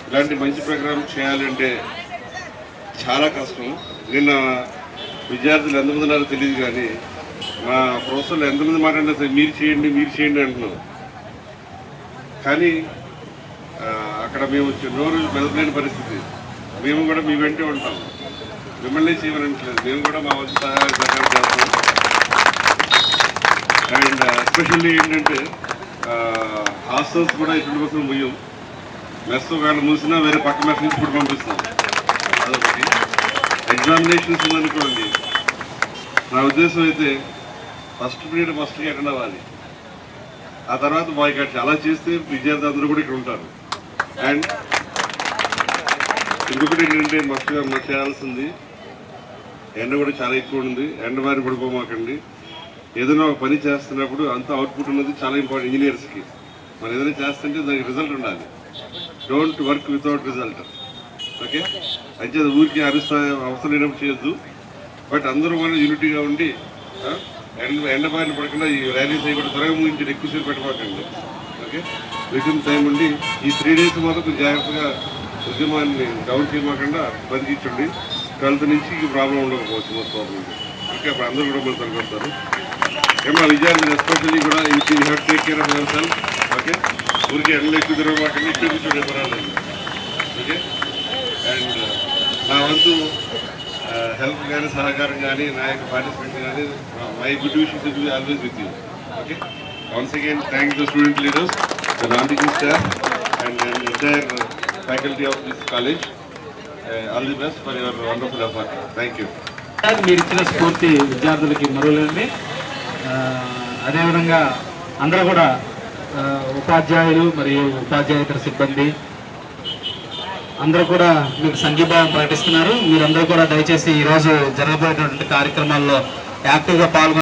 ఇలాంటి మంచి ప్రోగ్రామ్ చేయాలంటే చాలా కష్టం. నిన్న విద్యార్థులు ఎంతమంది ఉన్నారో తెలియదు, కానీ మా ప్రొఫెసర్లు ఎంతమంది మాట్లాడినా మీరు చేయండి అంటున్నాం. కానీ అక్కడ మేము నోరు మెదపలేని పరిస్థితి. మేము కూడా మీ వెంటే ఉంటాం, మిమ్మల్ని చేయమనట్లేదు. మేము కూడా మా వంతు సహాయం చేస్తాం. అండ్ ఎస్పెషల్లీ ఏంటంటే హాస్టల్స్ కూడా 20% ముయ్యం. మెస్ ఒకవేళ మూసినా వేరే పక్క మెస్ నుంచి కూడా పంపిస్తాం. అదొకటి. ఎగ్జామినేషన్స్ ఉందనుకోండి, నా ఉద్దేశం అయితే ఫస్ట్ పీరియడ్ ఫస్ట్గా అటెండ్ అవ్వాలి, ఆ తర్వాత బాయ్కాట్. అలా చేస్తే విద్యార్థులు అందరూ కూడా ఇక్కడ ఉంటారు. అండ్ ఇంకొకటి ఏంటంటే మస్తుగా చేయాల్సింది, ఎండ కూడా చాలా ఎక్కువ ఉంది. ఎండ బారి పడిపోమాకండి. ఏదైనా ఒక పని చేస్తున్నప్పుడు అంత అవుట్పుట్ ఉన్నది చాలా ఇంపార్టెంట్. ఇంజనీర్స్కి మనం ఏదైనా చేస్తుంటే దానికి రిజల్ట్ ఉండాలి. Don't work without result. Okay, అయితే ఊరికి అవసరం లేనప్పుడు చేయొద్దు. బట్ అందరూ కూడా యూనిటీగా ఉండి ఎండ బారిన పడకుండా ఈ ర్యాలీస్ అయ్యి త్వరగా ముగించి ఎక్కువసేపు పెట్టమాకండి. ఓకే, వితిన్ టైం ఉండి ఈ 3 days మాత్రం జాగ్రత్తగా ఉద్యమాన్ని డౌన్ చేయమాకుండా బతికించండి. 12th నుంచి ప్రాబ్లం ఉండకపోవచ్చు మోస్ట్ ప్రాబ్లం. ఓకే, అప్పుడు అందరూ కూడా మనం తలకొస్తారు. ఏమన్నా విద్యార్థులు ఎస్పెషల్లీ కూడా you have take care of your self. Okay, ఊరికి ఎండలు ఎక్కువ తిరగమాకండి, ఎక్కువ కూర్చోండి పర్వాలేదు. ఓకే, అండ్ నా వంతు హెల్ప్ కానీ సహకారం కానీ నా యొక్క పార్టిసిపేట్ కానీ my good wishes will be always with you. Okay, once again thank the student leaders, the non-teaching staff and entire faculty of this college. All the best for your wonderful effort. Thank you. మీరు ఇచ్చిన స్ఫూర్తి విద్యార్థులకి మరువలేనిది. అదేవిధంగా అందరూ కూడా ఉపాధ్యాయులు మరియు ఉపాధ్యాయేతర సిబ్బంది అందరూ కూడా మీకు సంఘీభావం ప్రకటిస్తున్నారు. మీరందరూ కూడా దయచేసి ఈరోజు జరగబోయేటువంటి కార్యక్రమాల్లో యాక్టివ్గా పాల్గొని